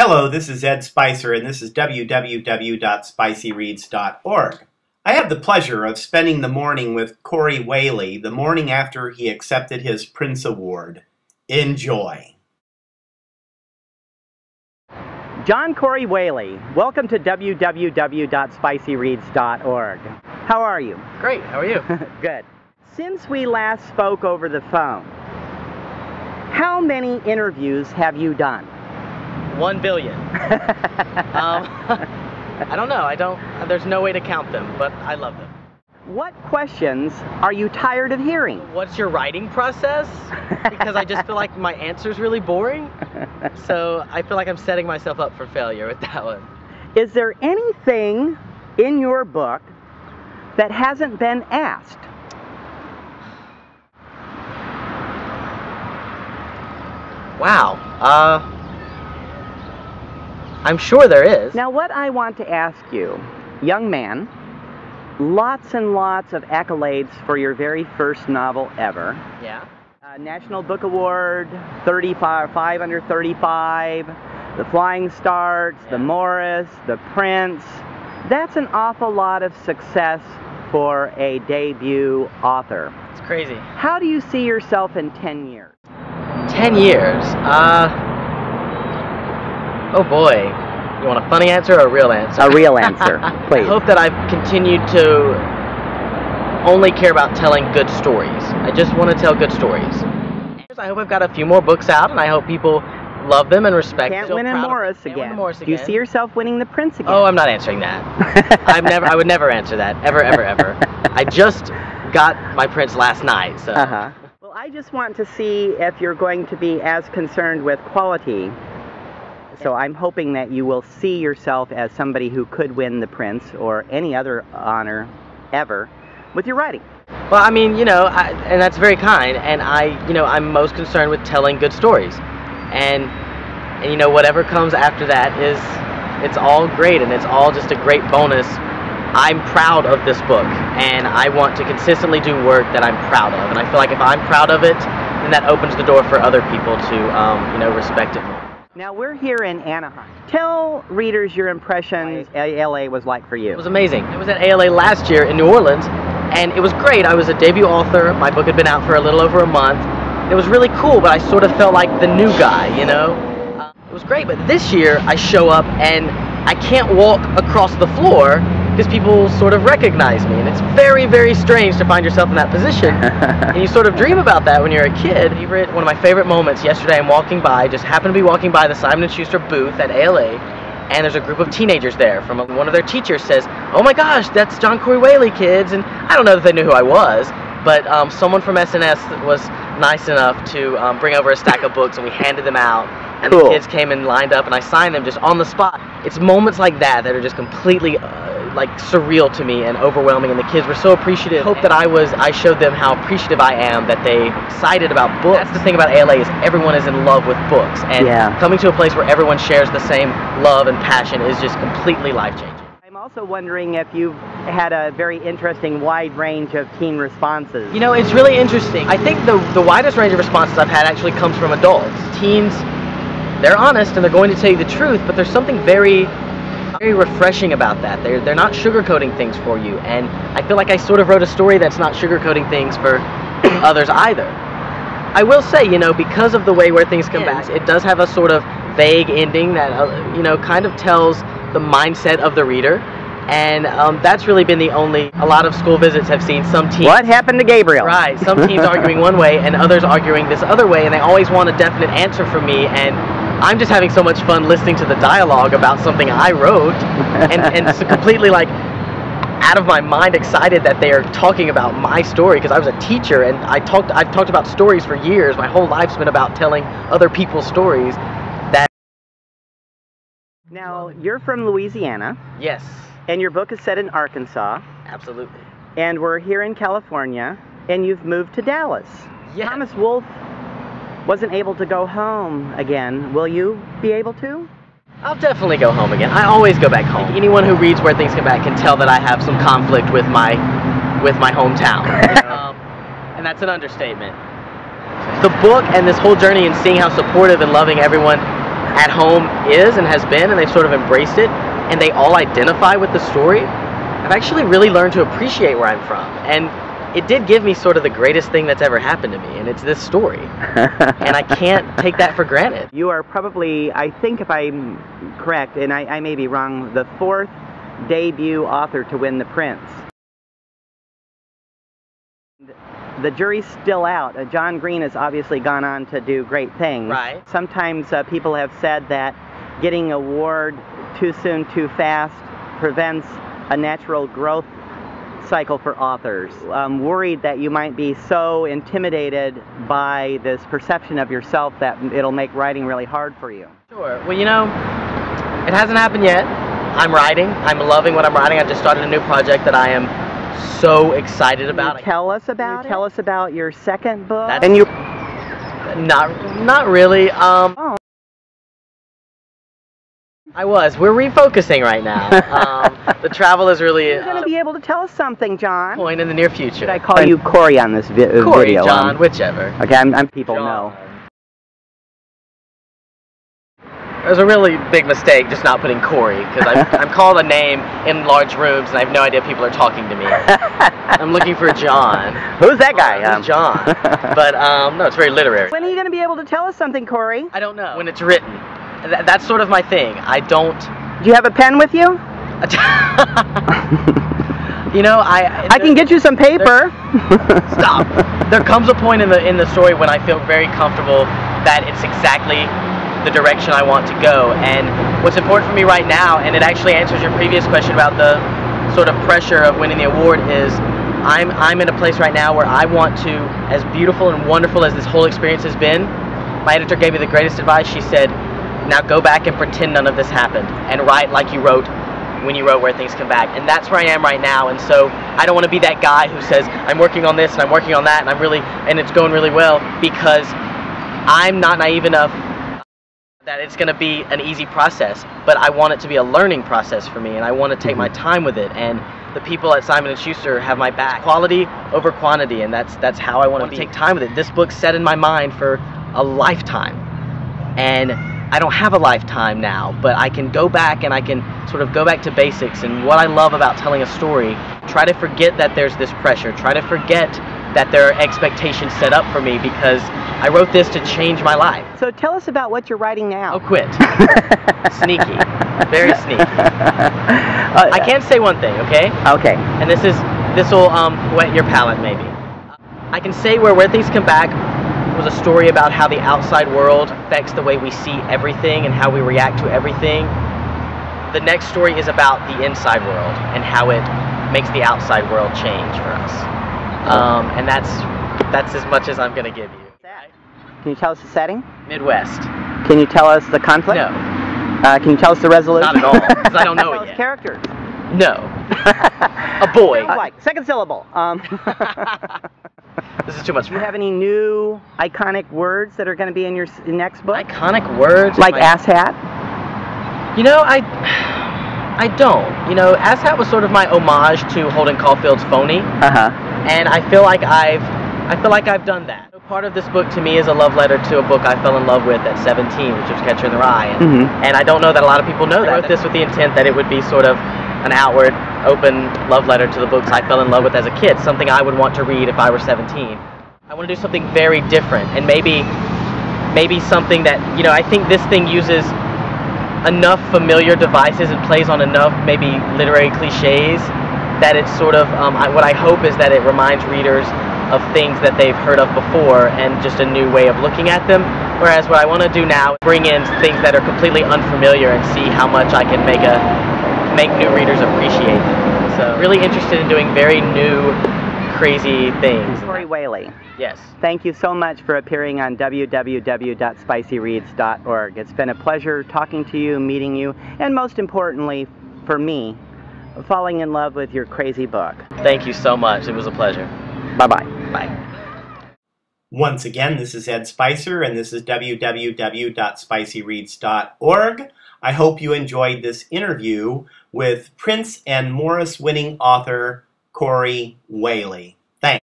Hello, this is Ed Spicer, and this is www.spicyreads.org. I have the pleasure of spending the morning with Corey Whaley, the morning after he accepted his Printz Award. Enjoy. John Corey Whaley, welcome to www.spicyreads.org. How are you? Great, how are you? Good. Since we last spoke over the phone, how many interviews have you done? 1 billion. I don't know. There's no way to count them, but I love them. What questions are you tired of hearing? What's your writing process? Because I just feel like my answer's really boring. So I feel like I'm setting myself up for failure with that one. Is there anything in your book that hasn't been asked? Wow. I'm sure there is. Now what I want to ask you, young man, lots and lots of accolades for your very first novel ever. Yeah. National Book Award, 5 under 35, the Flying Starts, the Morris, the Printz. That's an awful lot of success for a debut author. It's crazy. How do you see yourself in 10 years? 10 years? Oh boy. You want a funny answer or a real answer? A real answer, please. I hope that I've continued to only care about telling good stories. I just want to tell good stories. I hope I've got a few more books out, and I hope people love them and respect them. Can't win in Morris again. Do you see yourself winning the Printz again? Oh, I'm not answering that. I would never answer that. Ever, ever, ever. I just got my Printz last night, so. Well, I just want to see if you're going to be as concerned with quality. So I'm hoping that you will see yourself as somebody who could win the Printz or any other honor ever with your writing. Well, I mean, and that's very kind, and I'm most concerned with telling good stories. And whatever comes after that it's all great, and it's all just a great bonus. I'm proud of this book, and I want to consistently do work that I'm proud of. And I feel like if I'm proud of it, then that opens the door for other people to, respect it more. Now we're here in Anaheim. Tell readers your impressions ALA was like for you. It was amazing. I was at ALA last year in New Orleans, and it was great. I was a debut author. My book had been out for a little over a month. It was really cool, but I sort of felt like the new guy, It was great, but this year I show up and I can't walk across the floor because people sort of recognize me, and it's very, very strange to find yourself in that position. And you sort of dream about that when you're a kid. One of my favorite moments yesterday, I'm walking by, just happened to be walking by the Simon & Schuster booth at ALA, and there's a group of teenagers there. One of their teachers says, "Oh my gosh, that's John Corey Whaley, kids." And I don't know if they knew who I was, but someone from SNS was nice enough to bring over a stack of books, and we handed them out. And cool. The kids came and lined up, and I signed them just on the spot. It's moments like that that are just completely surreal to me and overwhelming, and the kids were so appreciative. I hope that I showed them how appreciative I am that they excited about books. That's the thing about ALA, is everyone is in love with books, and coming to a place where everyone shares the same love and passion is just completely life-changing. I'm also wondering if you've had a very interesting wide range of teen responses. It's really interesting. I think the widest range of responses I've had actually comes from adults. Teens, they're honest and they're going to tell you the truth, but there's something very, very refreshing about that. They're not sugarcoating things for you, and I feel like I sort of wrote a story that's not sugarcoating things for others either. I will say, because of the way where things come back, it does have a sort of vague ending that, kind of tells the mindset of the reader, and that's really been a lot of school visits have seen some teens. What happened to Gabriel? Right, some teens arguing one way and others arguing this other way, and they always want a definite answer from me, and I'm just having so much fun listening to the dialogue about something I wrote, and so completely out of my mind excited that they are talking about my story, because I was a teacher and I've talked about stories for years. My whole life's been about telling other people's stories. Now, you're from Louisiana. Yes. And your book is set in Arkansas. Absolutely. And we're here in California, and you've moved to Dallas. Yes. Thomas Wolfe wasn't able to go home again. Will you be able to? I'll definitely go home again. I always go back home. Anyone who reads Where Things Come Back can tell that I have some conflict with my hometown. And that's an understatement. The book and this whole journey and seeing how supportive and loving everyone at home is and has been, and they've sort of embraced it, and they all identify with the story, I've actually really learned to appreciate where I'm from. And it did give me sort of the greatest thing that's ever happened to me, and it's this story. And I can't take that for granted. You are probably, I think if I'm correct, and I may be wrong, the 4th debut author to win the Printz. The jury's still out. John Green has obviously gone on to do great things. Right. Sometimes people have said that getting an award too soon, too fast prevents a natural growth cycle for authors. I'm worried that you might be so intimidated by this perception of yourself that it'll make writing really hard for you. Sure. Well, you know, it hasn't happened yet. I'm writing. I'm loving what I'm writing. I just started a new project that I am so excited about. Can you tell us about it? Tell us about your second book. That's, and you not really. Oh. We're refocusing right now. The travel is really You're going to be able to tell us something, John. point in the near future. Should I call you Corey on this video? Corey, John, whichever. Okay, I'm people John. know. It was a really big mistake just not putting Corey, because I'm called a name in large rooms and I have no idea people are talking to me. I'm looking for John. Who's that guy? Who's John? But no, it's very literary. When are you going to be able to tell us something, Corey? I don't know. When it's written. That's sort of my thing. I don't... Do you have a pen with you? You know, I can get you some paper. Stop. There comes a point in the story when I feel very comfortable that it's exactly the direction I want to go. And what's important for me right now, and it actually answers your previous question about the sort of pressure of winning the award, is I'm in a place right now where I want to, as beautiful and wonderful as this whole experience has been, my editor gave me the greatest advice. She said, now go back and pretend none of this happened and write like you wrote when you wrote Where Things Come Back. And that's where I am right now. And so I don't want to be that guy who says I'm working on this and I'm working on that and it's going really well, because I'm not naive enough that it's going to be an easy process, but I want it to be a learning process for me, and I want to take my time with it. And the people at Simon & Schuster have my back. Quality over quantity, and that's how I want to take time with it. This book's set in my mind for a lifetime, and I don't have a lifetime now, but I can go back and I can sort of go back to basics. And what I love about telling a story, try to forget that there's this pressure, try to forget that there are expectations set up for me, because I wrote this to change my life. So tell us about what you're writing now. Oh, quit. Sneaky. Very sneaky. I can't say one thing, okay? Okay. And this will whet your palate, maybe. I can say Where Things Come Back was a story about how the outside world affects the way we see everything and how we react to everything. The next story is about the inside world and how it makes the outside world change for us. And that's as much as I'm going to give you. Can you tell us the setting? Midwest. Can you tell us the conflict? No. Can you tell us the resolution? Not at all, because I don't know it yet. Characters? No. A boy. Second syllable. This is too much. Do you have any new iconic words that are going to be in your next book? Iconic words? Like asshat? You know, I don't. You know, asshat was sort of my homage to Holden Caulfield's Phony. And I feel like I've done that. Part of this book to me is a love letter to a book I fell in love with at 17, which was Catcher in the Rye. And I don't know that a lot of people know that. I wrote this with the intent that it would be sort of an outward, open love letter to the books I fell in love with as a kid, something I would want to read if I were 17. I want to do something very different, and maybe something that, you know, I think this thing uses enough familiar devices and plays on enough maybe literary cliches that it's sort of, what I hope is that it reminds readers of things that they've heard of before and just a new way of looking at them. Whereas what I want to do now is bring in things that are completely unfamiliar and see how much I can make new readers appreciate them. So really interested in doing very new, crazy things. Corey Whaley. Yes. Thank you so much for appearing on www.spicyreads.org. It's been a pleasure talking to you, meeting you, and most importantly, for me, falling in love with your crazy book. Thank you so much. It was a pleasure. Bye-bye. Bye. Once again, this is Ed Spicer, and this is www.spicyreads.org. I hope you enjoyed this interview with Printz and Morris winning author Corey Whaley. Thanks.